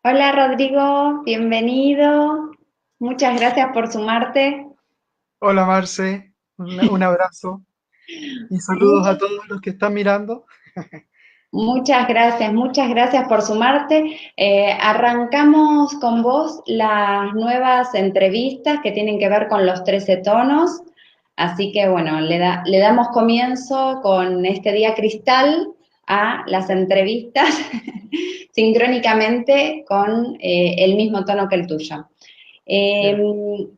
Hola Rodrigo, bienvenido. Muchas gracias por sumarte. Hola Marce, un abrazo y saludos a Much- todos los que están mirando. muchas gracias por sumarte. Arrancamos con vos las nuevas entrevistas que tienen que ver con los 13 tonos. Así que bueno, le damos comienzo con este día cristal a las entrevistas sincrónicamente con el mismo tono que el tuyo. Bien.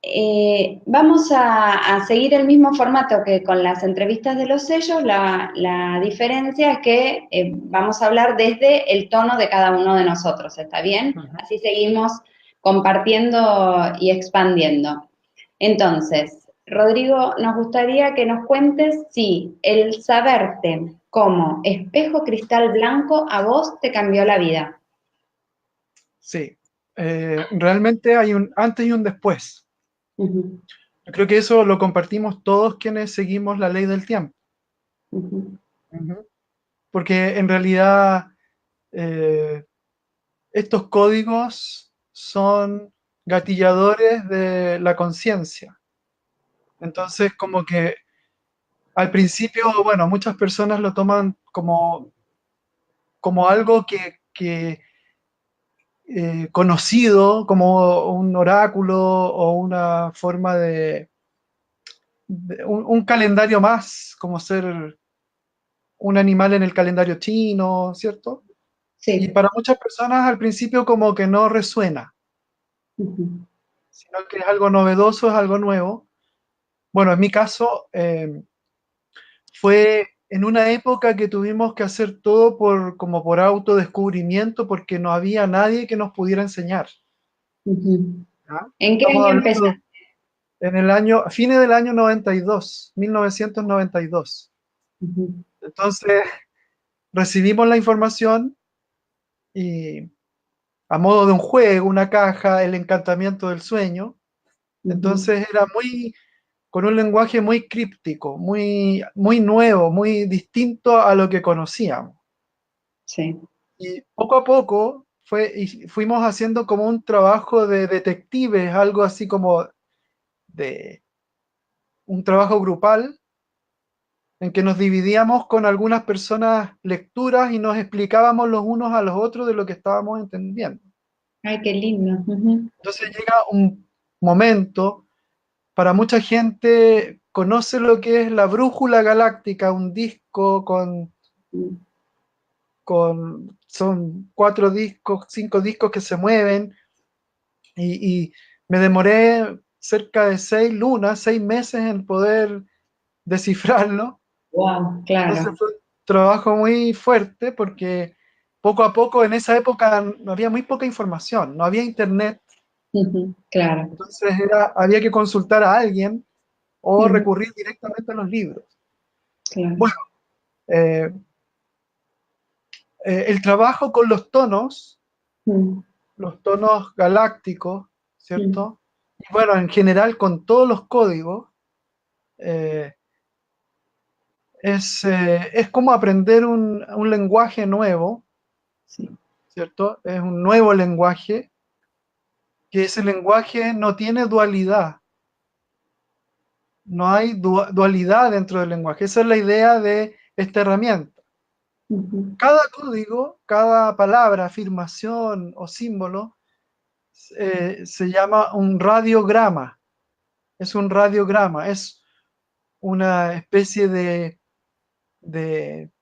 Eh, vamos a seguir el mismo formato que con las entrevistas de los sellos. La diferencia es que vamos a hablar desde el tono de cada uno de nosotros, ¿está bien? Ujú. Así seguimos compartiendo y expandiendo. Entonces, Rodrigo, nos gustaría que nos cuentes si el saberte como espejo cristal blanco a vos te cambió la vida. Sí, realmente hay un antes y un después. Ujú, Yo creo que eso lo compartimos todos quienes seguimos la ley del tiempo. ujú. Ujú. Porque en realidad eh, estos códigos son gatilladores de la conciencia. Entonces, como que al principio, bueno, muchas personas lo toman como algo que conocido como un oráculo o una forma un calendario más, como ser un animal en el calendario chino, ¿cierto? Y Sí. para muchas personas al principio como que no resuena, Ujú. sino que es algo novedoso, es algo nuevo. Bueno, en mi caso fue en una época que tuvimos que hacer todo como por autodescubrimiento porque no había nadie que nos pudiera enseñar. Ujú. ¿Ya? ¿En qué Estamos año hablando empezaste? en el año, a fines del año 92, 1992. Ujú. Entonces recibimos la información y a modo de un juego, una caja, el encantamiento del sueño. Ujú. Entonces era con un lenguaje muy críptico, muy nuevo, muy distinto a lo que conocíamos. Sí. Y poco a poco fuimos haciendo como un trabajo de detectives, algo así como de un trabajo grupal en que nos dividíamos con algunas personas lecturas y nos explicábamos los unos a los otros de lo que estábamos entendiendo. Ay, qué lindo. Ujú. Entonces llega un momento, para mucha gente conoce lo que es la brújula galáctica, un disco son 4 discos, 5 discos que se mueven y me demoré cerca de 6 lunas, 6 meses en poder descifrarlo. Wow, Entonces claro. fue un trabajo muy fuerte porque poco a poco en esa época no había muy poca información, no había internet, Ujú. Claro. entonces había que consultar a alguien o Ujú. recurrir directamente a los libros. Claro. Bueno, eh, el trabajo con Mm. los tonos galácticos, Mm. ¿cierto? Y bueno, en general con todos los códigos, eh, es como aprender un lenguaje nuevo, Sí. ¿cierto? Es un nuevo lenguaje que ese lenguaje no tiene dualidad, no hay dualidad dentro del lenguaje. Esa es la idea de esta herramienta. Ujú. Cada código, cada palabra, afirmación o símbolo se llama un radiograma. Es un radiograma, es una especie de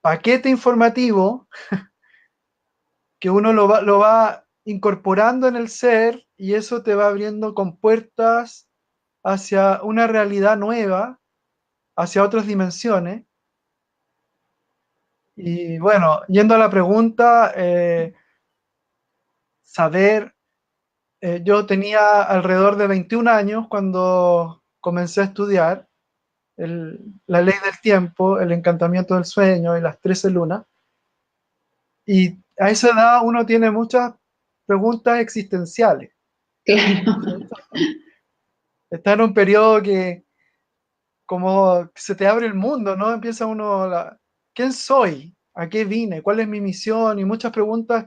paquete informativo que uno lo va incorporando en el ser y eso te va abriendo compuertas hacia una realidad nueva, hacia otras dimensiones. Y bueno, yendo a la pregunta, saber, yo tenía alrededor de 21 años cuando comencé a estudiar la ley del tiempo, el encantamiento del sueño y las 13 lunas. Y a esa edad uno tiene muchas preguntas existenciales. Claro. ¿Cierto? Está en un periodo que como se te abre el mundo, ¿no? Empieza uno, ¿quién soy? ¿A qué vine? ¿Cuál es mi misión? Y muchas preguntas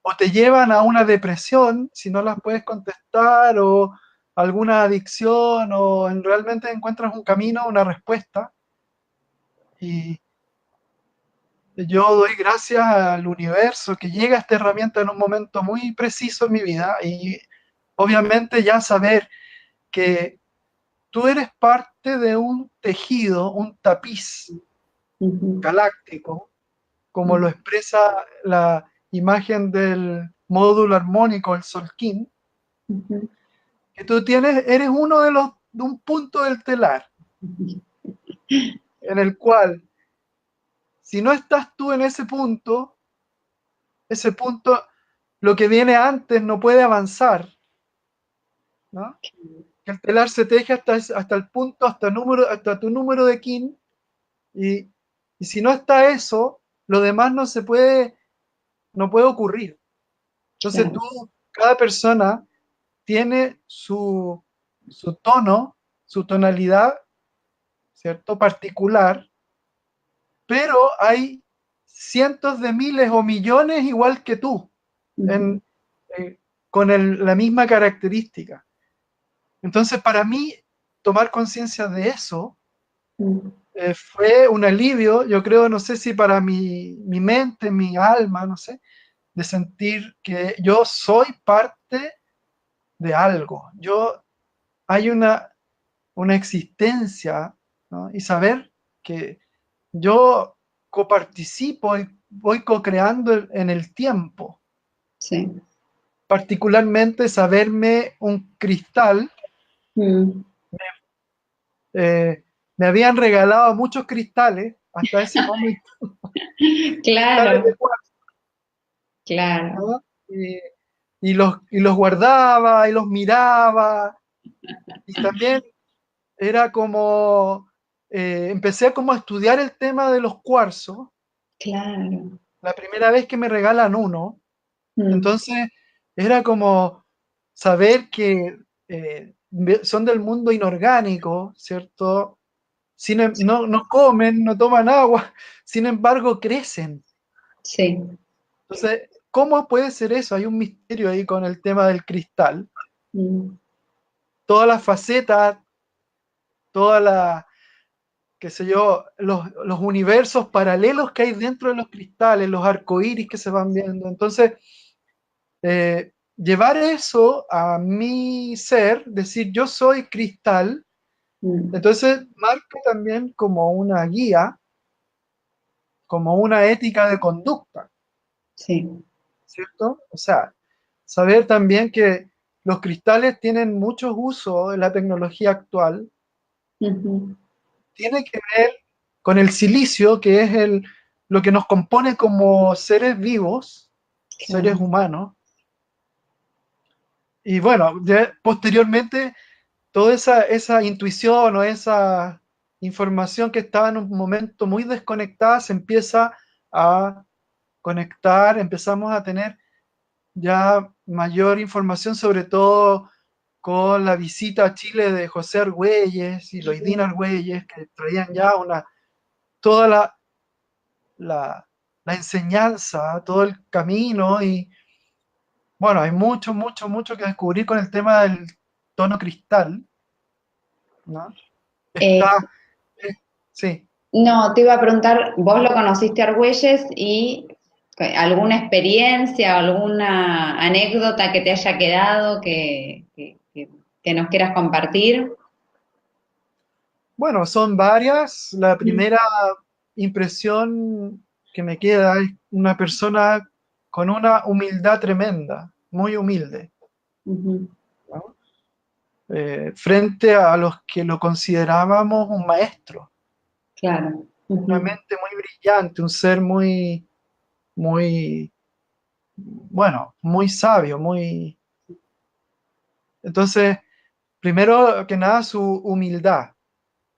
o te llevan a una depresión si no las puedes contestar, o alguna adicción, o realmente encuentras un camino, una respuesta. Y yo doy gracias al universo que llega esta herramienta en un momento muy preciso en mi vida, y obviamente ya saber que tú eres parte de un tejido, un tapiz Ujú, galáctico, como lo ujú, expresa la imagen del módulo armónico, el Solquín, ujú, que tú tienes, eres uno de un punto del telar, ujú. en el cual, si no estás tú en ese punto, lo que viene antes no puede avanzar, ¿no? Que el telar se teje hasta el punto, hasta tu número de kin, y, y si no está eso, lo demás no puede ocurrir. Entonces Claro, tú, cada persona tiene su tono, su tonalidad, ¿cierto? Particular, pero hay cientos de miles o millones igual que tú, ujú, en, con la misma característica. Entonces, para mí, tomar conciencia de eso ujú. fue un alivio, yo creo, no sé si para mi mente, mi alma, no sé, de sentir que yo soy parte de algo. Hay una existencia, ¿no? Y saber que yo coparticipo y voy co-creando en el tiempo. Sí. Particularmente saberme un cristal. Mm. eh, Me habían regalado muchos cristales hasta ese momento, cristales de Claro, cuarzo, claro. ¿no? Y los guardaba y los miraba. Y también era como, empecé como a estudiar el tema de los cuarzos, Claro. la primera vez que me regalan uno. Mm. Entonces era como saber que son del mundo inorgánico, ¿cierto? No comen, no toman agua, sin embargo crecen. Sí. Entonces, ¿cómo puede ser eso? Hay un misterio ahí con el tema del cristal. Mm. Todas las facetas, toda la, qué sé yo, los universos paralelos que hay dentro de los cristales, los arcoíris que se van viendo. Entonces, llevar eso a mi ser, decir yo soy cristal, Mm. entonces marca también como una guía, como una ética de conducta, Sí. ¿cierto? O sea, saber también que los cristales tienen muchos usos en la tecnología actual, Ujú. tiene que ver con el silicio, que es lo que nos compone como seres vivos, seres Claro. humanos. Y bueno, posteriormente toda esa intuición o esa información que estaba en un momento muy desconectada se empieza a conectar, empezamos a tener ya mayor información, sobre todo con la visita a Chile de José Argüelles y Loidín Ujú. Argüelles, que traían ya toda la, la enseñanza, todo el camino. Y bueno, hay mucho, mucho, mucho que descubrir con el tema del tono cristal, ¿no? Eh, Está, sí. no, te iba a preguntar, vos lo conociste a Argüelles y alguna experiencia, alguna anécdota que te haya quedado que nos quieras compartir. Bueno, son varias. La Mm. primera impresión que me queda es una persona con una humildad tremenda, muy humilde, Ujú. ¿no? Frente a los que lo considerábamos un maestro, Claro. una Ujú. mente muy brillante, un ser muy, muy, bueno, muy sabio, muy... Entonces, primero que nada, su humildad,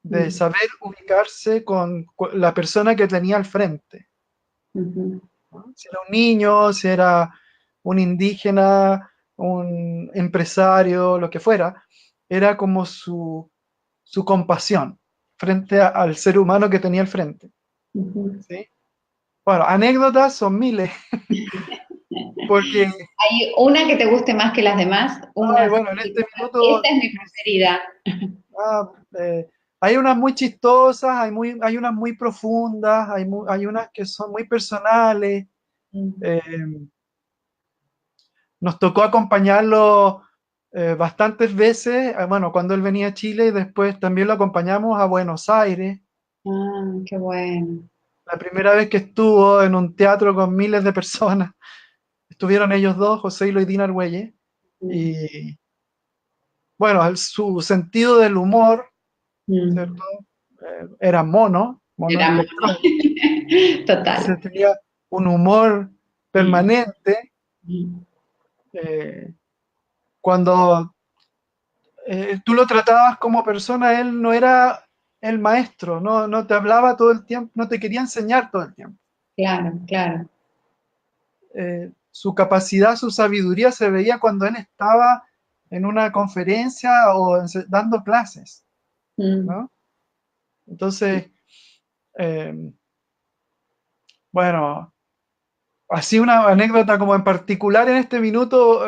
de Mm. saber ubicarse con la persona que tenía al frente, Ujú. ¿no? Si era un niño, si era un indígena, un empresario, lo que fuera, era como su compasión frente al ser humano que tenía al frente, Ujú. ¿sí? Bueno, anécdotas son miles. porque, ¿Hay una que te guste más que las demás? ay, Una, bueno, en sí, este esta minuto es mi preferida. ah, hay unas muy chistosas, hay unas muy profundas, hay unas que son muy personales. Mm. eh, Nos tocó acompañarlo bastantes veces, bueno, cuando él venía a Chile y después también lo acompañamos a Buenos Aires. Ah, qué bueno. La primera vez que estuvo en un teatro con miles de personas, estuvieron ellos dos, José y Loidín Argüelles, Mm. y bueno, su sentido del humor, ¿cierto? Mm. Era mono, mono Era espectral, total. entonces tenía un humor Mm. permanente. Mm. eh, Cuando tú lo tratabas como persona, él no era el maestro, no te hablaba todo el tiempo, no te quería enseñar todo el tiempo. Claro, claro. Su capacidad, su sabiduría se veía cuando él estaba en una conferencia o dando clases, Mm. ¿no? Entonces, eh, bueno, así una anécdota como en particular en este minuto,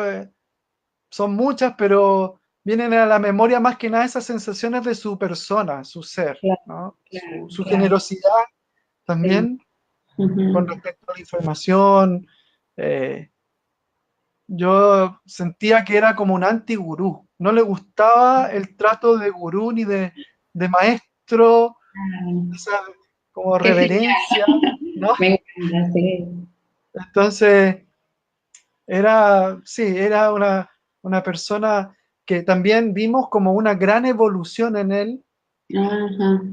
son muchas, pero vienen a la memoria más que nada esas sensaciones de su persona, su ser, Claro, ¿no? claro, Su claro. generosidad Sí. también con Ujú. respecto a la información. eh, yo sentía que era como un anti-gurú. No le gustaba el trato de gurú ni de maestro, Ah, esa como qué genial. reverencia, ¿no? Me encanta, sí. Entonces, sí, era una persona que también vimos como una gran evolución en él. Ajá.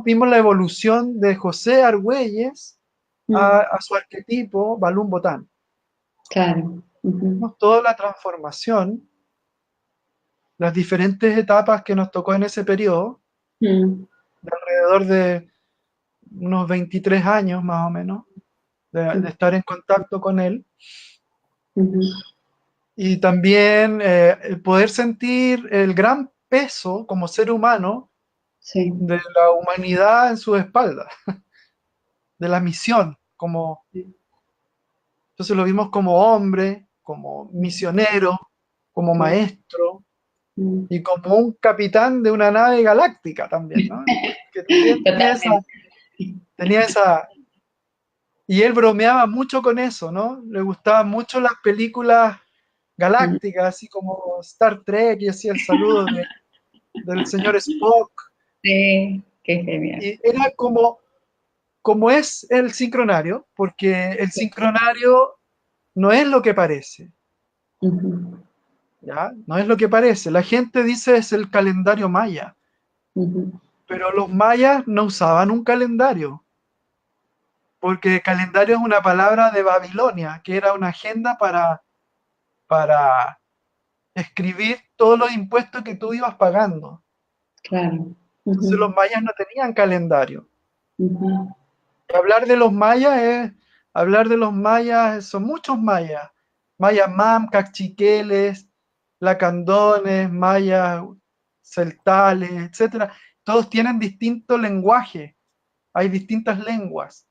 Vimos la evolución de José Argüelles Mm. a su arquetipo Balún Botán. Claro. Ujú. Vimos toda la transformación, las diferentes etapas que nos tocó en ese periodo, Mm. de alrededor de unos 23 años más o menos, de estar en contacto con él. Ujú. Y también el poder sentir el gran peso como ser humano Sí. de la humanidad en sus espaldas, de la misión, como, entonces lo vimos como hombre, como misionero, como Claro. maestro, Mm. y como un capitán de una nave galáctica también, ¿no? Que también Totalmente. tenía esa, y él bromeaba mucho con eso, ¿no? Le gustaban mucho las películas Mm. galácticas, así como Star Trek, y hacía el saludo del señor Spock, Sí, qué genial. y era como es el sincronario, porque el sincronario no es lo que parece, Ujú. ¿ya? No es lo que parece. La gente dice es el calendario maya, Ujú. pero los mayas no usaban un calendario, porque calendario es una palabra de Babilonia, que era una agenda para escribir todos los impuestos que tú ibas pagando. Claro. Entonces los Ujú. mayas no tenían calendario. Ujú. Hablar de los mayas es, hablar de los mayas, son muchos mayas. Mayas mam, cachiqueles, lacandones, mayas celtales, etcétera. Todos tienen distinto lenguaje, hay distintas lenguas.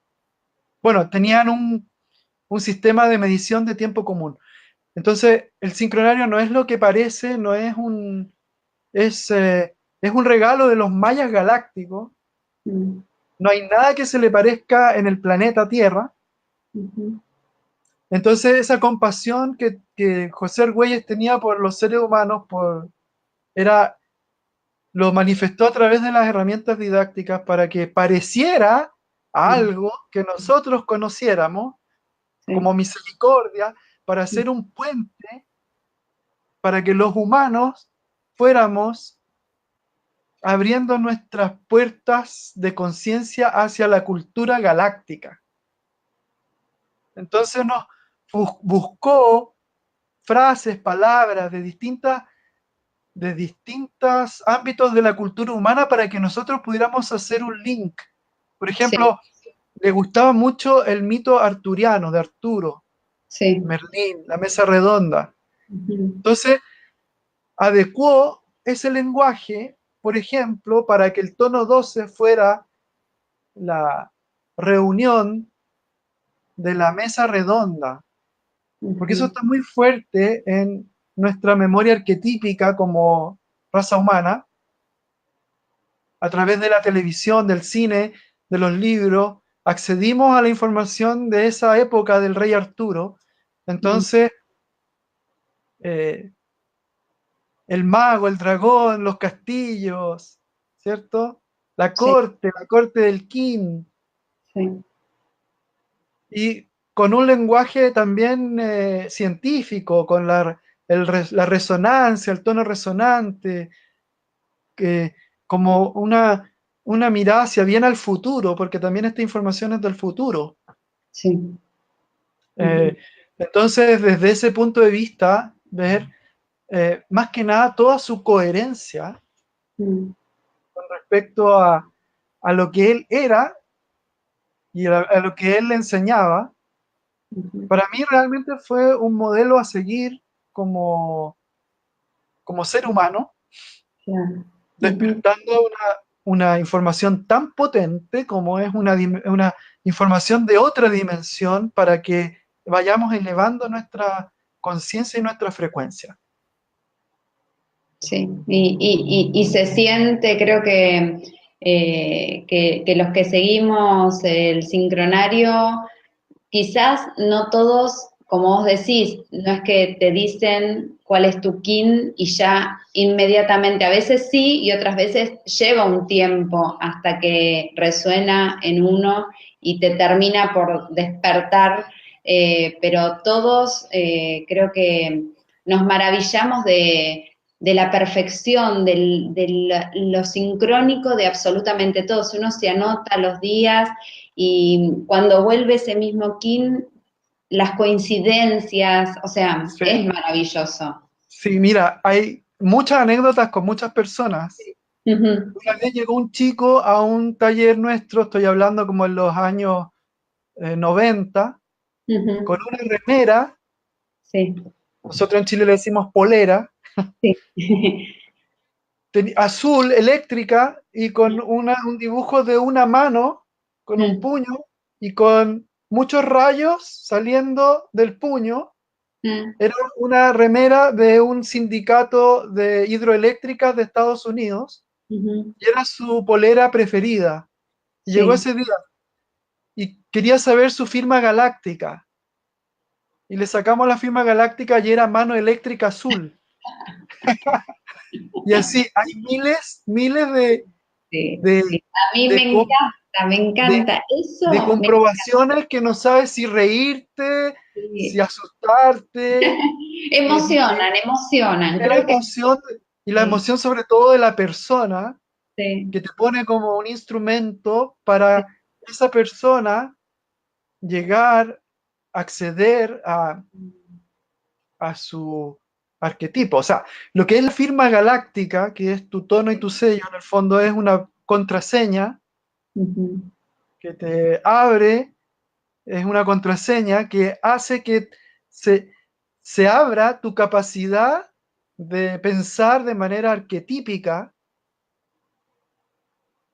Bueno, tenían un sistema de medición de tiempo común. Entonces, el sincronario no es lo que parece, no es es un regalo de los mayas galácticos. Mm. No hay nada que se le parezca en el planeta Tierra. Ujú. Entonces, esa compasión que José Argüelles tenía por los seres humanos, era, lo manifestó a través de las herramientas didácticas para que pareciera Mm. algo que nosotros conociéramos como Sí. misericordia, para hacer un puente para que los humanos fuéramos abriendo nuestras puertas de conciencia hacia la cultura galáctica. Entonces nos buscó frases, palabras de distintos ámbitos de la cultura humana para que nosotros pudiéramos hacer un link. Por Sí. ejemplo, le gustaba mucho el mito arturiano de Arturo, Sí. Merlín, la mesa redonda. Ujú. Entonces, adecuó ese lenguaje, por ejemplo, para que el tono 12 fuera la reunión de la mesa redonda, porque eso ujú, está muy fuerte en nuestra memoria arquetípica como raza humana, a través de la televisión, del cine, de los libros, accedimos a la información de esa época del rey Arturo. mm, Entonces, eh, el mago, el dragón, los castillos, ¿cierto? sí, La corte del king, sí, y con un lenguaje también científico, con la resonancia, el tono resonante, que, como una mirada hacia bien al futuro, porque también esta información es del futuro. sí, ujú, Eh, entonces, desde ese punto de vista, ver más que nada toda su coherencia mm, con respecto a lo que él era y a lo que él le enseñaba, ujú, para mí realmente fue un modelo a seguir como, como ser humano, claro, ujú, despertando una información tan potente como es una información de otra dimensión para que vayamos elevando nuestra conciencia y nuestra frecuencia. sí, y se siente, creo que los que seguimos el sincronario, quizás no todos, como vos decís, no es que te dicen cuál es tu kin y ya inmediatamente, a veces sí y otras veces lleva un tiempo hasta que resuena en uno y te termina por despertar, pero todos creo que nos maravillamos de la perfección, de lo sincrónico de absolutamente todo. Si uno se anota los días y cuando vuelve ese mismo kin, las coincidencias, o sea, Sí, es maravilloso. sí, mira, hay muchas anécdotas con muchas personas. Ujú, Una vez llegó un chico a un taller nuestro, estoy hablando como en los años 90, con ujú, una remera, sí, nosotros en Chile le decimos polera, sí. azul, eléctrica, y con un dibujo de una mano, con un Mm, puño, y con muchos rayos saliendo del puño. mm, Era una remera de un sindicato de hidroeléctricas de Estados Unidos, ujú, y era su polera preferida. Y llegó sí. ese día y quería saber su firma galáctica. Y le sacamos la firma galáctica y era mano eléctrica azul. Y así hay miles Sí, de, sí. A mí de, com- me de, encanta. de Eso me comprobaciones que no sabes si reírte, si sí. asustarte, Emocionan, emocionan. y la Creo que emoción, y la sí, emoción sobre todo de la persona, sí, que te pone como un instrumento sí. para esa persona llegar, acceder a su arquetipo. O sea, lo que es la firma galáctica, que es tu tono y tu sello, en el fondo es una contraseña Ujú, que te abre, es una contraseña que hace que se, se abra tu capacidad de pensar de manera arquetípica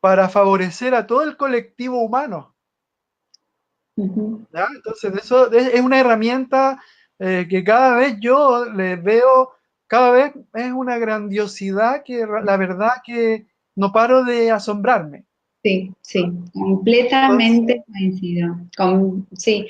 para favorecer a todo el colectivo humano. ujú. ¿Ya? Entonces, eso es una herramienta que cada vez yo le veo, cada vez es una grandiosidad que la verdad que no paro de asombrarme. Sí, sí, Entonces, completamente coincido. Sí,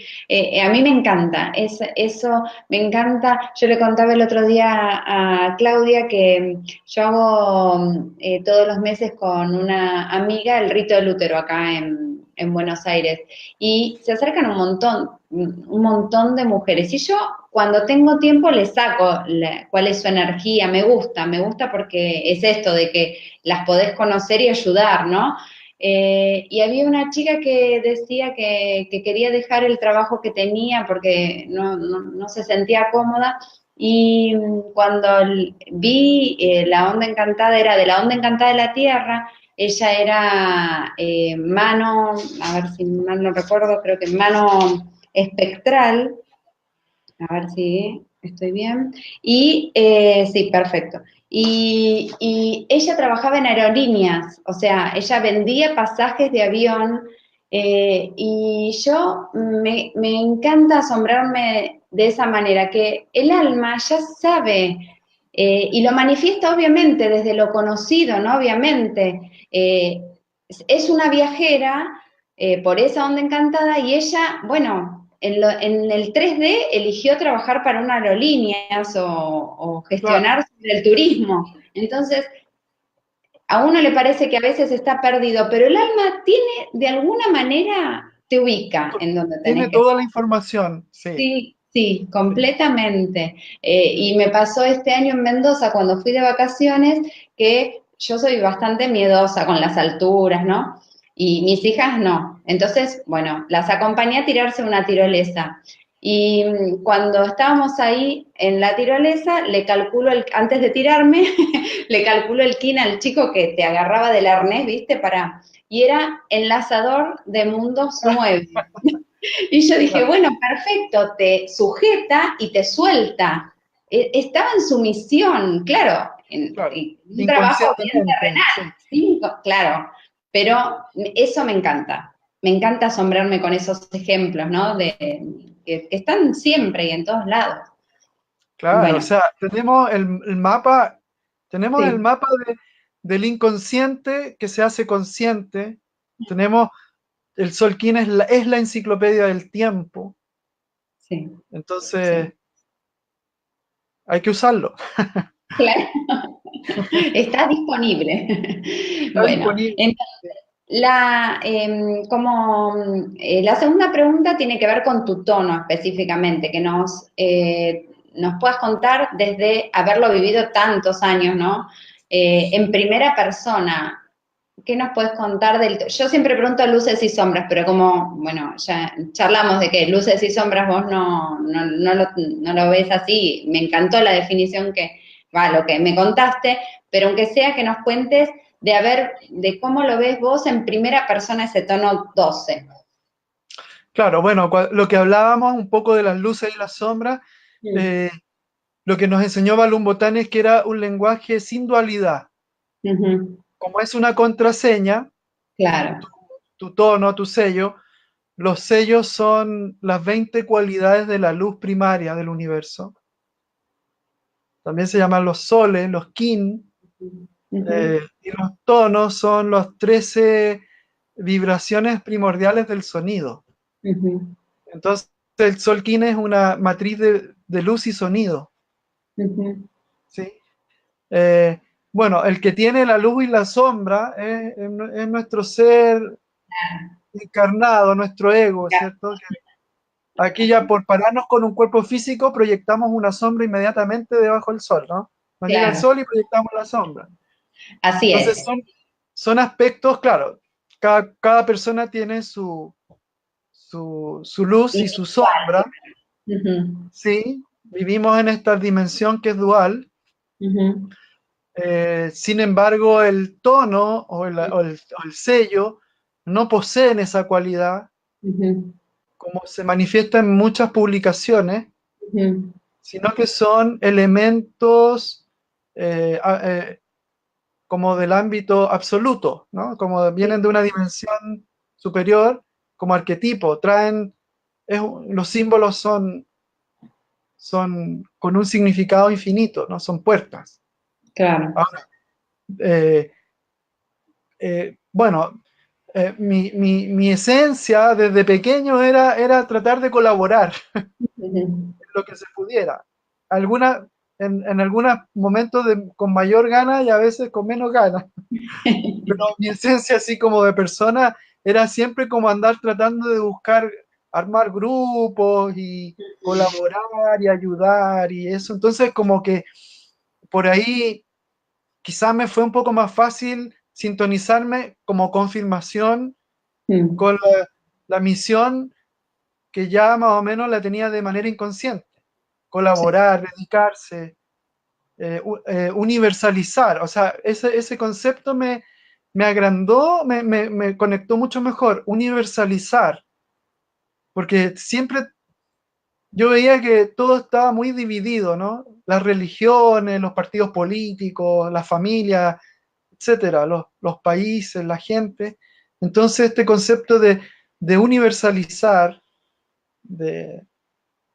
a mí me encanta, eso me encanta. Yo le contaba el otro día a Claudia que yo hago todos los meses con una amiga el rito del útero acá en Buenos Aires y se acercan un montón de mujeres. Y yo cuando tengo tiempo les saco cuál es su energía, me gusta porque es esto de que las podés conocer y ayudar, ¿no? Y había una chica que decía que quería dejar el trabajo que tenía porque no se sentía cómoda. Y cuando vi la onda encantada, era de la onda encantada de la Tierra, ella era mano, a ver si mal no recuerdo, creo que mano espectral, a ver si estoy bien. Y sí, perfecto. Y ella trabajaba en aerolíneas, o sea, ella vendía pasajes de avión y yo me encanta asombrarme de esa manera, que el alma ya sabe, y lo manifiesta obviamente desde lo conocido, ¿no? Obviamente. Es una viajera por esa onda encantada y ella, bueno, en el 3D eligió trabajar para una aerolíneas o claro. gestionar el turismo. Entonces, a uno le parece que a veces está perdido, pero el alma tiene, de alguna manera, te ubica en donde Tiene tenés que toda la estar. información, sí, Sí, sí, sí. completamente. Y me pasó este año en Mendoza cuando fui de vacaciones que yo soy bastante miedosa con las alturas, ¿no? Y mis hijas no. Entonces, bueno, las acompañé a tirarse una tirolesa. Y cuando estábamos ahí en la tirolesa, le calculo, antes de tirarme, le calculo el kin al chico que te agarraba del arnés, ¿viste? Y era enlazador de mundos 9. Y yo dije, Claro, bueno, perfecto, te sujeta y te suelta. Estaba en su misión, claro, claro. en un trabajo bien Inconscientemente, terrenal, sí. ¿sí? Claro, pero eso me encanta. Me encanta asombrarme con esos ejemplos, ¿no? Que están siempre y en todos lados. Claro, o Bueno, sea, tenemos el sí, mapa del inconsciente que se hace consciente. Tenemos el Solquín es la enciclopedia del tiempo. sí, sí. Entonces, hay que usarlo. Claro, está disponible. Está Bueno, disponible. La segunda pregunta tiene que ver con tu tono específicamente, que nos puedas contar desde haberlo vivido tantos años, ¿no? En primera persona, ¿qué nos puedes contar del... Yo siempre pregunto luces y sombras, pero como, bueno, ya charlamos de que luces y sombras vos no lo ves así, me encantó la definición lo que me contaste, pero aunque sea que nos cuentes de cómo lo ves vos en primera persona ese tono 12. Claro, bueno, lo que hablábamos un poco de las luces y las sombras, Mm. eh, lo que nos enseñó Balum Botán es que era un lenguaje sin dualidad. Ujú. Como es una contraseña, Claro. tu tono, tu sello, los sellos son las 20 cualidades de la luz primaria del universo. También se llaman los soles, los kin, Ujú. y los tonos son las 13 vibraciones primordiales del sonido. Ujú. Entonces, el sol kin es una matriz de luz y sonido, Ujú. ¿sí? Eh, bueno, el que tiene la luz y la sombra es nuestro ser encarnado, nuestro ego, ¿cierto? Aquí ya por pararnos con un cuerpo físico proyectamos una sombra inmediatamente debajo del sol, ¿no? Nos llega el Claro, sol y proyectamos la sombra. así Entonces es. son aspectos, claro, cada persona tiene su luz y su Individual. sombra, Ujú. ¿sí? Vivimos en esta dimensión que es dual. Ujú. Sin embargo, el tono o el sello no poseen esa cualidad, Ujú. como se manifiesta en muchas publicaciones, Ujú. sino que son elementos como del ámbito absoluto, ¿no? Como vienen de una dimensión superior, como arquetipo, los símbolos son con un significado infinito, ¿no? Son puertas. Claro. Ahora, eh, bueno, mi esencia desde pequeño era tratar de colaborar Ujú. en lo que se pudiera. Alguna, en algunos momentos con mayor gana y a veces con menos ganas. Pero mi esencia así como de persona era siempre como andar tratando de buscar armar grupos y colaborar y ayudar y eso. Entonces como que por ahí quizás me fue un poco más fácil sintonizarme como confirmación Mm. con la misión que ya más o menos la tenía de manera inconsciente. Sí, Colaborar, dedicarse, universalizar. O sea, ese concepto me agrandó, me conectó mucho mejor. Universalizar. Porque siempre yo veía que todo estaba muy dividido, ¿no? Las religiones, los partidos políticos, las familias, etcétera, los países, la gente. Entonces, este concepto de universalizar, de,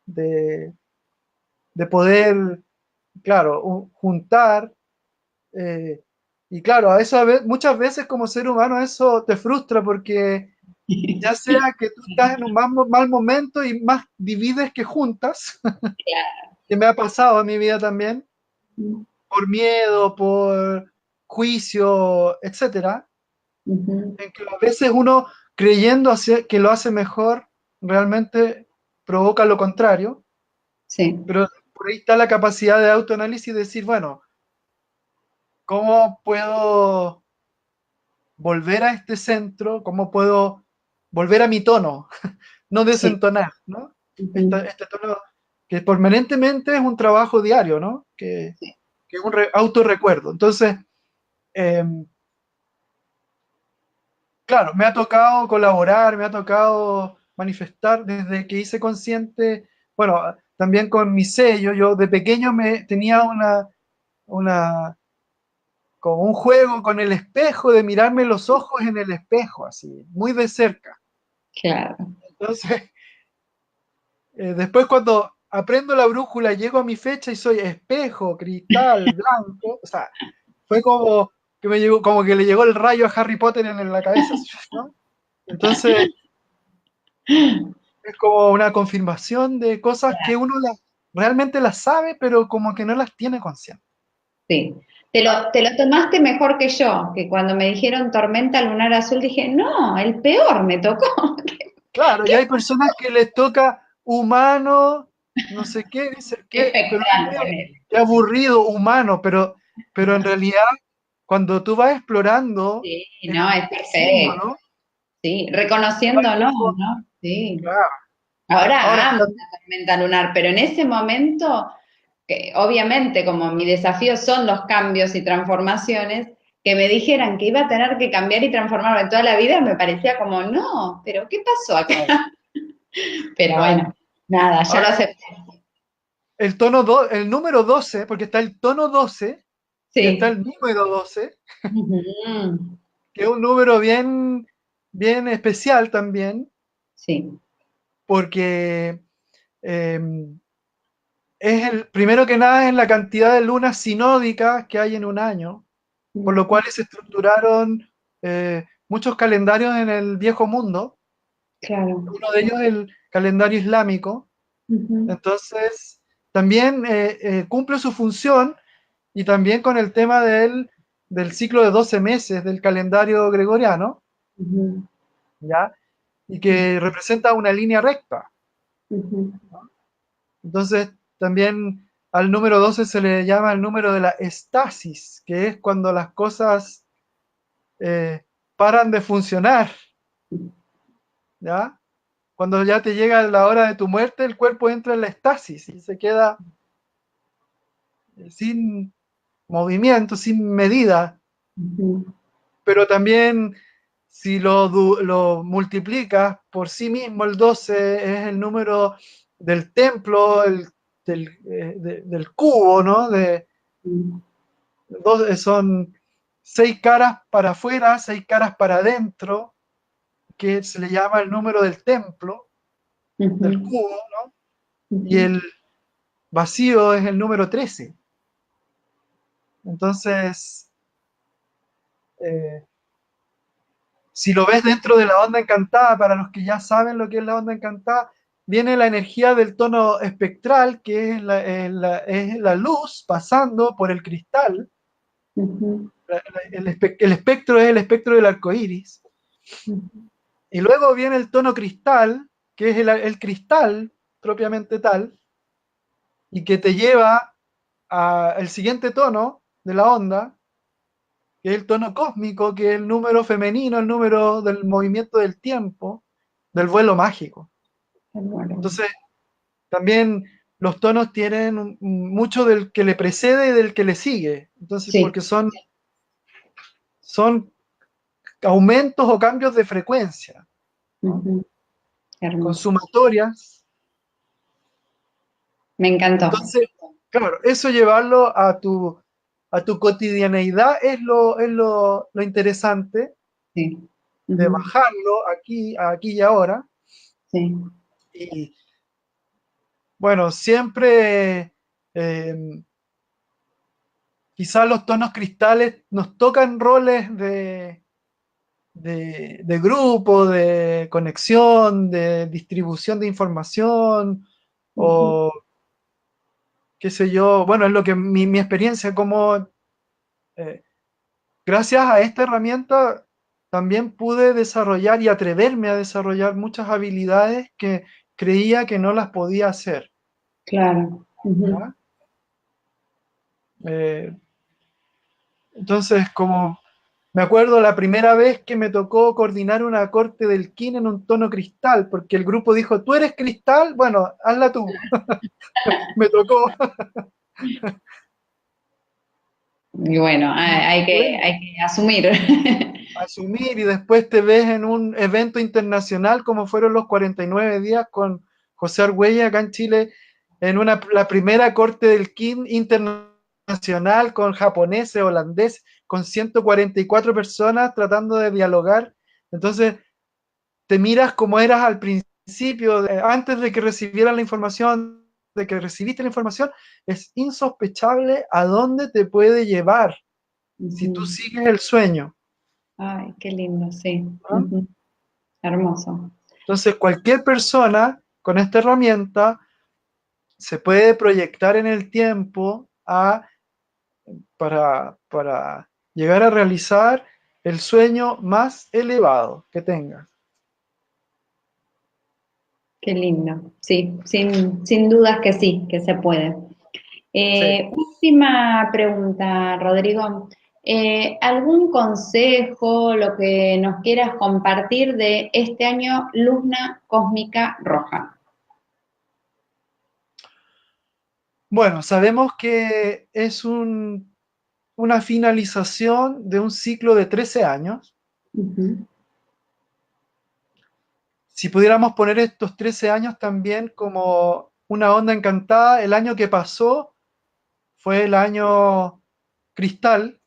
de, de poder, claro, juntar. Y claro, a eso muchas veces como ser humano eso te frustra porque ya Sí, sea que tú estás en un mal momento y más divides que juntas, claro. que me ha pasado en mi vida también, por miedo, por juicio, etcétera, Ujú. en que a veces uno creyendo que lo hace mejor, realmente provoca lo contrario, Sí, pero por ahí está la capacidad de autoanálisis y decir, bueno, ¿cómo puedo volver a este centro? ¿Cómo puedo volver a mi tono? No sí. desentonar, ¿no? Ujú. Este tono que permanentemente es un trabajo diario, ¿no? Sí. Que es un autorrecuerdo. Entonces, eh, claro, me ha tocado colaborar, me ha tocado manifestar desde que hice consciente, bueno, también con mi sello, yo de pequeño me tenía una, como un juego con el espejo, de mirarme los ojos en el espejo, así, muy de cerca. Claro. Entonces, después cuando aprendo la brújula, llego a mi fecha y soy espejo, cristal, blanco, o sea, fue como que me llegó, como que le llegó el rayo a Harry Potter en la cabeza, ¿no? Entonces, es como una confirmación de cosas que uno realmente las sabe, pero como que no las tiene consciente. Sí. Te lo tomaste mejor que yo, que cuando me dijeron tormenta lunar azul dije, no, el peor me tocó. Claro, y hay personas que les toca humano, no sé qué, dice que, pero Espectral, ponele. qué aburrido, humano, pero en realidad, cuando tú vas explorando Sí, el no, es perfecto. símbolo, Sí, hay reconociendo, ¿no? algo, ¿No? Sí. claro. Ahora, Ahora amo la tormenta lunar, pero en ese momento, que obviamente como mi desafío son los cambios y transformaciones, que me dijeran que iba a tener que cambiar y transformarme toda la vida, me parecía como, no, pero ¿qué pasó acá? claro, Pero claro. bueno, nada, ya lo Ahora, acepté. el número 12, porque está el tono 12 y está Sí. el número 12, Ujú. que es un número bien, bien especial también, Sí. porque eh, es el, primero que nada es la cantidad de lunas sinódicas que hay en un año, por lo cual se estructuraron muchos calendarios en el viejo mundo. Claro. Uno de ellos es el calendario islámico. Ujú. Entonces, también cumple su función y también con el tema del ciclo de 12 meses del calendario gregoriano, Ujú. ¿ya? Y que representa una línea recta. Ujú. Entonces, también al número 12 se le llama el número de la estasis, que es cuando las cosas eh, paran de funcionar, ¿ya? Cuando ya te llega la hora de tu muerte, el cuerpo entra en la estasis y se queda sin movimiento, sin medida, Ujú. pero también si lo multiplicas por sí mismo, el 12 es el número del templo, del cubo, ¿no? Ujú. Son 6 caras para afuera, 6 caras para adentro, que se le llama el número del templo, del Ujú. cubo, ¿no? Y Ujú. el vacío es el número 13. Entonces, eh, si lo ves dentro de la onda encantada, para los que ya saben lo que es la onda encantada, viene la energía del tono espectral, que es la luz pasando por el cristal. Ujú. El espectro es el espectro del arco iris. Ujú. Y luego viene el tono cristal, que es el cristal propiamente tal, y que te lleva al siguiente tono de la onda, que es el tono cósmico, que es el número femenino, el número del movimiento del tiempo, del vuelo mágico. Bueno. Entonces, también los tonos tienen mucho del que le precede y del que le sigue. Entonces, Sí. porque son aumentos o cambios de frecuencia, ¿no? Ujú. Con Hermoso. sumatorias. Me encantó. Entonces, claro, eso llevarlo a tu cotidianeidad es lo interesante Sí. de Ujú. bajarlo aquí y ahora. Sí. Y Bueno, siempre eh, quizás los tonos cristales nos tocan roles de grupo, de conexión, de distribución de información, Ujú. o qué sé yo. Bueno, es lo que mi experiencia como eh, gracias a esta herramienta también pude desarrollar y atreverme a desarrollar muchas habilidades que creía que no las podía hacer. Claro. Ujú. ¿Ya? Eh, entonces, como me acuerdo la primera vez que me tocó coordinar una corte del kin en un tono cristal, porque el grupo dijo, ¿tú eres cristal? Bueno, hazla tú. Me tocó. Y bueno, Y bueno, hay que asumir. asumir y después te ves en un evento internacional como fueron los 49 días con José Argüelles acá en Chile, en la primera corte del KIN internacional con japoneses, holandeses, con 144 personas tratando de dialogar. Entonces, te miras como eras al principio, antes de que recibieran la información, de que recibiste la información, es insospechable a dónde te puede llevar si tú Ujú. sigues el sueño. Ay, qué lindo, sí. ¿No? Ujú. Hermoso. Entonces, cualquier persona con esta herramienta se puede proyectar en el tiempo para llegar a realizar el sueño más elevado que tenga. Qué lindo. Sí, sin dudas que sí, que se puede. Sí. Última pregunta, Rodrigo. ¿Algún consejo, lo que nos quieras compartir de este año Luna Cósmica Roja? Bueno, sabemos que es una finalización de un ciclo de 13 años. Ujú. Si pudiéramos poner estos 13 años también como una onda encantada, el año que pasó fue el año cristal,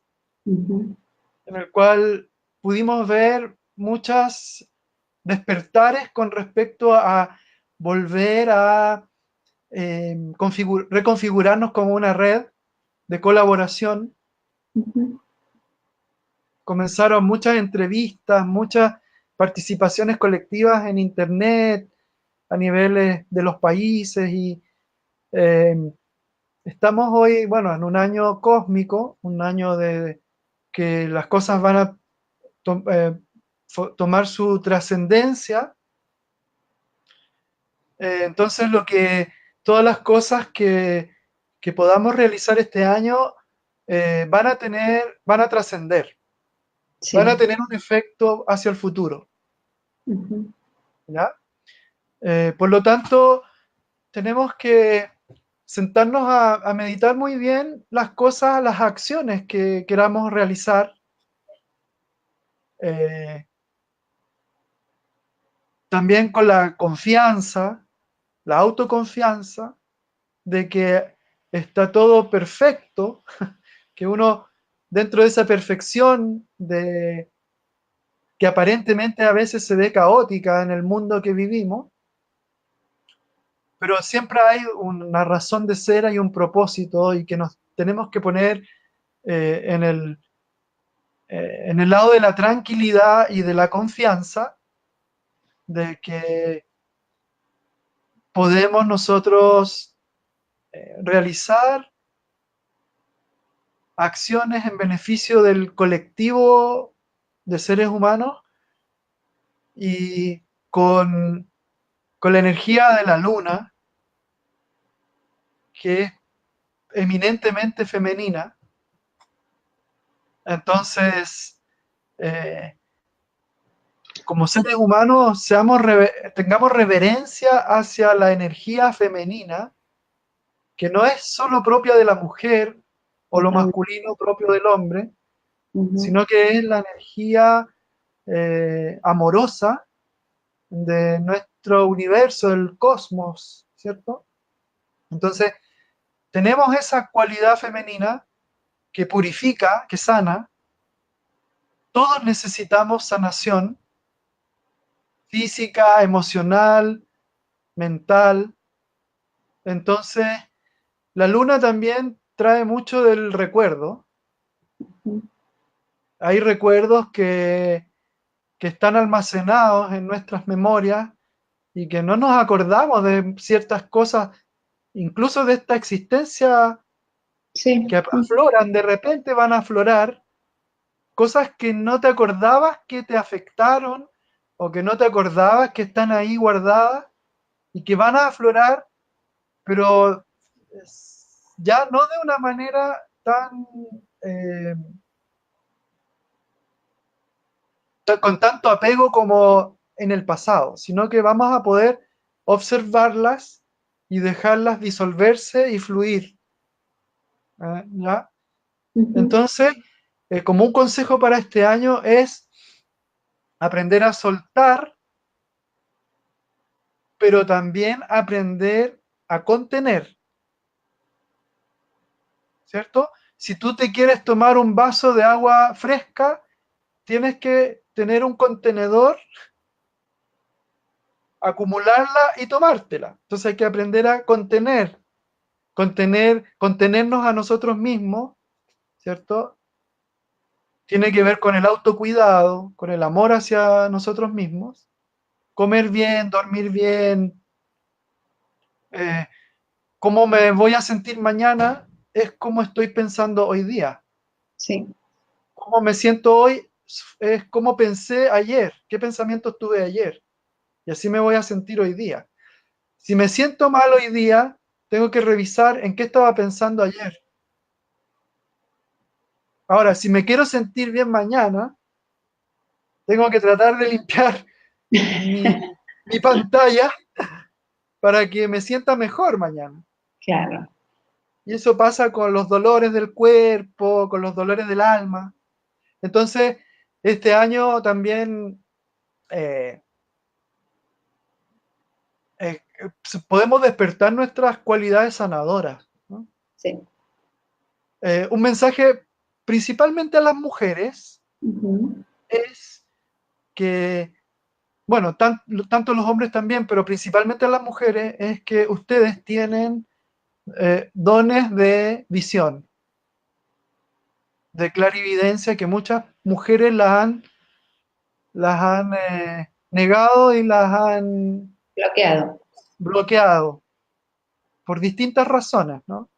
Ujú. en el cual pudimos ver muchas despertares con respecto a volver a reconfigurarnos como una red de colaboración. Ujú. Comenzaron muchas entrevistas, muchas participaciones colectivas en Internet a niveles de los países y eh, estamos hoy, bueno, en un año cósmico, un año de que las cosas van a to- eh, tomar su trascendencia. Entonces, todas las cosas que podamos realizar este año van a trascender, van a Sí. tener un efecto hacia el futuro, Ujú. ¿ya? Por lo tanto, tenemos que sentarnos a meditar muy bien las cosas, las acciones que queramos realizar, eh, también con la confianza, la autoconfianza de que está todo perfecto, que uno dentro de esa perfección que aparentemente a veces se ve caótica en el mundo que vivimos, pero siempre hay una razón de ser, hay un propósito y que nos tenemos que poner eh, en el, en el lado de la tranquilidad y de la confianza de que podemos nosotros realizar acciones en beneficio del colectivo de seres humanos y con, con la energía de la luna, que es eminentemente femenina. Entonces, eh, como seres humanos, tengamos reverencia hacia la energía femenina, que no es solo propia de la mujer o lo Totalmente. masculino propio del hombre, Ujú. sino que es la energía amorosa de nuestro universo, el cosmos, ¿cierto? Entonces, tenemos esa cualidad femenina que purifica, que sana. Todos necesitamos sanación física, emocional, mental. Entonces, la luna también trae mucho del recuerdo. Hay recuerdos que están almacenados en nuestras memorias y que no nos acordamos de ciertas cosas, incluso de esta existencia, Sí. que afloran, de repente van a aflorar cosas que no te acordabas que te afectaron o que no te acordabas que están ahí guardadas y que van a aflorar, pero ya no de una manera tan eh, con tanto apego como en el pasado, sino que vamos a poder observarlas y dejarlas disolverse y fluir. ¿Ya? Ujú. Entonces, como un consejo para este año es aprender a soltar, pero también aprender a contener, ¿cierto? Si tú te quieres tomar un vaso de agua fresca, tienes que tener un contenedor, acumularla y tomártela. Entonces hay que aprender a contenernos a nosotros mismos, ¿cierto? Tiene que ver con el autocuidado, con el amor hacia nosotros mismos, comer bien, dormir bien, eh, cómo me voy a sentir mañana es cómo estoy pensando hoy día. Sí. Cómo me siento hoy es cómo pensé ayer, qué pensamientos tuve ayer. Y así me voy a sentir hoy día. Si me siento mal hoy día, tengo que revisar en qué estaba pensando ayer. Ahora, si me quiero sentir bien mañana, tengo que tratar de limpiar mi pantalla para que me sienta mejor mañana. Claro. Y eso pasa con los dolores del cuerpo, con los dolores del alma. Entonces, este año también eh, eh, podemos despertar nuestras cualidades sanadoras, ¿no? Sí. Un mensaje principalmente a las mujeres Ujú. es que, bueno, tanto los hombres también, pero principalmente a las mujeres, es que ustedes tienen dones de visión, de clarividencia, que muchas mujeres las han negado y las han Bloqueado. bloqueado por distintas razones, ¿no?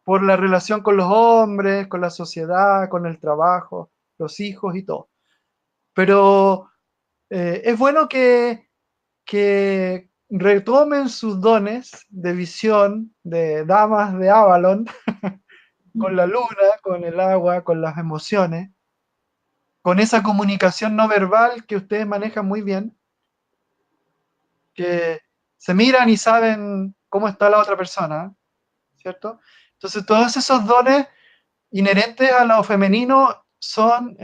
Por la relación con los hombres, con la sociedad, con el trabajo, los hijos y todo. Pero es bueno que retomen sus dones de visión de damas de Avalon, con la luna, con el agua, con las emociones, con esa comunicación no verbal que ustedes manejan muy bien, que se miran y saben cómo está la otra persona, ¿cierto? Entonces, todos esos dones inherentes a lo femenino son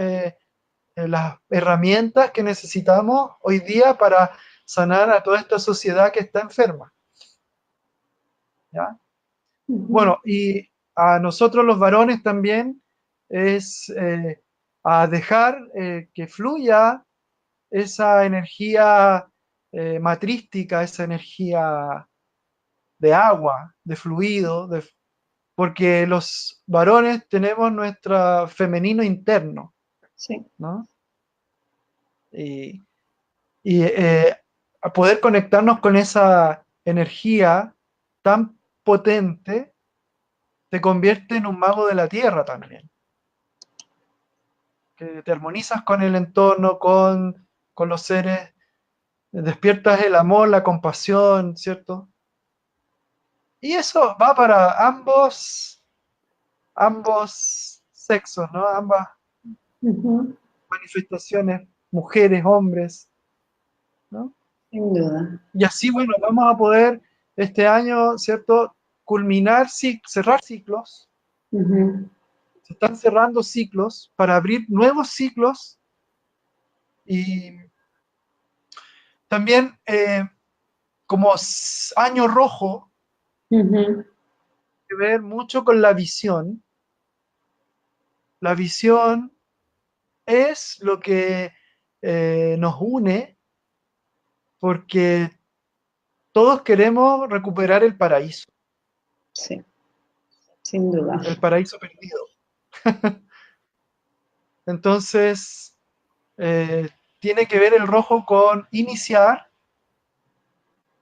las herramientas que necesitamos hoy día para sanar a toda esta sociedad que está enferma, ¿ya? Ujú. Bueno, y a nosotros los varones también es a dejar que fluya esa energía matrística, esa energía de agua, de fluido, porque los varones tenemos nuestro femenino interno, Sí. ¿no? Y, y a poder conectarnos con esa energía tan potente te convierte en un mago de la tierra también, que te armonizas con el entorno, con los seres, despiertas el amor, la compasión, ¿cierto? Y eso va para ambos sexos, ¿no? Ambas Ujú. manifestaciones, mujeres, hombres, ¿no? Sin duda. Y así, bueno, vamos a poder este año, ¿cierto? Culminar, cerrar ciclos. Ujú. Se están cerrando ciclos para abrir nuevos ciclos y también como año rojo, Ujú. que ver mucho con la visión. La visión es lo que nos une porque todos queremos recuperar el paraíso Sí, sin duda. perdido. Entonces, tiene que ver el rojo con iniciar,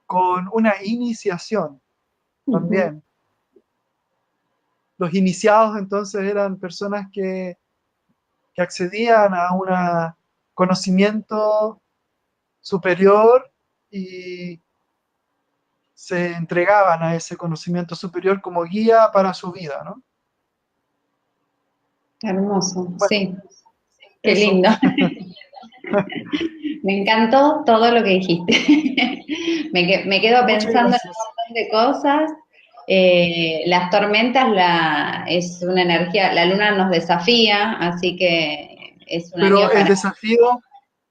con una iniciación Ujú. también. Los iniciados entonces eran personas que accedían a un conocimiento superior y se entregaban a ese conocimiento superior como guía para su vida, ¿no? Hermoso, Bueno, sí, qué eso. lindo. Me encantó todo lo que dijiste. Me quedo Muchas pensando en gracias. un montón de cosas. Las tormentas es una energía, la luna nos desafía, así que es un Pero año el para... desafío, Mm.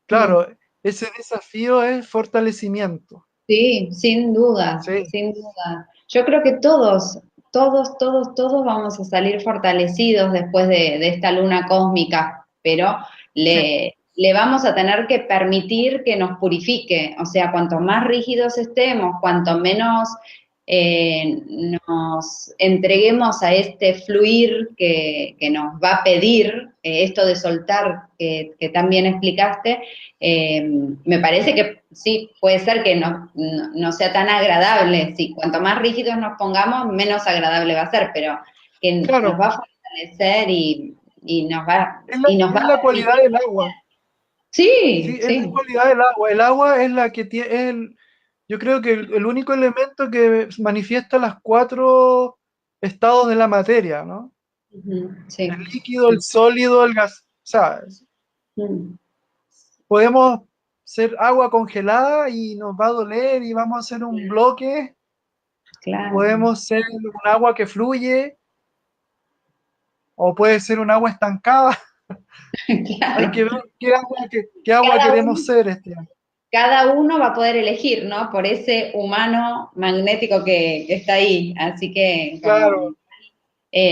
claro, ese desafío es fortalecimiento, Sí, sin duda, ¿sí? sin duda. Yo creo que todos vamos a salir fortalecidos después de esta luna cósmica, pero Sí, le vamos a tener que permitir que nos purifique. O sea, cuanto más rígidos estemos, cuanto menos nos entreguemos a este fluir que nos va a pedir, esto de soltar que también explicaste, me parece que sí, puede ser que no sea tan agradable. Sí, cuanto más rígidos nos pongamos, menos agradable va a ser, pero que nos claro, va a fortalecer y nos va es a la cualidad permitir. del agua, Sí, sí, es la sí. cualidad del agua. El agua es la que tiene, yo creo que el único elemento que manifiesta las cuatro estados de la materia, ¿no? Ujú, sí. El líquido, el sólido, el gas. O sea, Mm, podemos ser agua congelada y nos va a doler y vamos a hacer un bloque. claro. Podemos ser un agua que fluye o puede ser un agua estancada. Hay que Claro. ver qué agua Cada queremos uno, ser este año. cada uno va a poder elegir, ¿no? Por ese humano magnético que está ahí. Así que como Claro,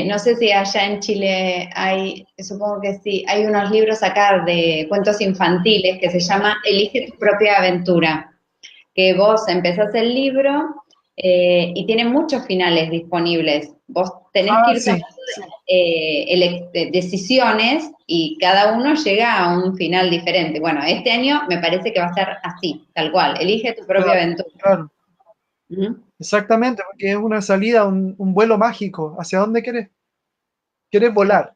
no sé si allá en Chile hay, supongo que sí, hay unos libros acá de cuentos infantiles que se llama Elige tu propia aventura, que vos empezás el libro y tiene muchos finales disponibles. Vos tenés que ir sí, tomando decisiones y cada uno llega a un final diferente. Bueno, este año me parece que va a ser así, tal cual. Elige tu propia claro, aventura. claro. Ujú. Exactamente, porque es una salida, un vuelo mágico. ¿Hacia dónde quieres? Quieres Claro, volar.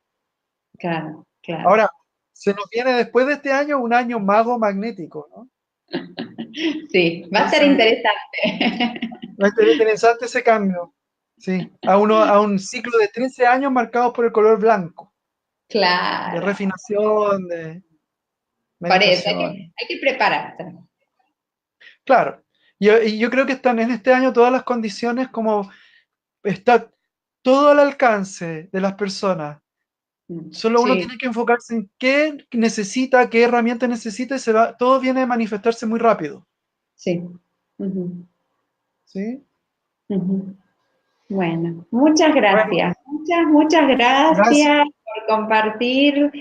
claro, claro. Ahora, se nos viene después de este año un año mago magnético, ¿no? Sí, va a ser Entonces, interesante. va a ser interesante ese cambio. Sí, a un ciclo de 13 años marcados por el color blanco, de Claro, refinación, de por eso meditación. hay que prepararse. Claro, y yo creo que están en este año todas las condiciones como está todo al alcance de las personas. Solo uno Sí, tiene que enfocarse en qué necesita, qué herramienta necesita y todo viene a manifestarse muy rápido. sí. Ujú, ¿Sí? ujú. Bueno, muchas Bueno, gracias. Muchas gracias. gracias por compartir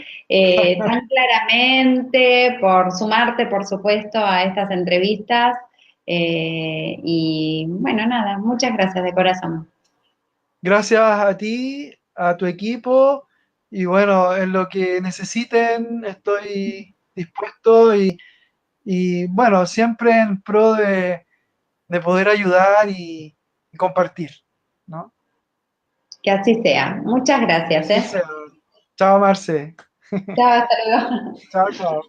tan claramente, por sumarte, por supuesto, a estas entrevistas. Y bueno, nada, muchas gracias de corazón. Gracias a ti, a tu equipo y bueno, en lo que necesiten estoy dispuesto y bueno, siempre en pro de poder ayudar y compartir, ¿no? Que así sea. Muchas Que gracias, así ¿eh? sea. Chao, Marce. Chao, hasta luego. Chao, chao.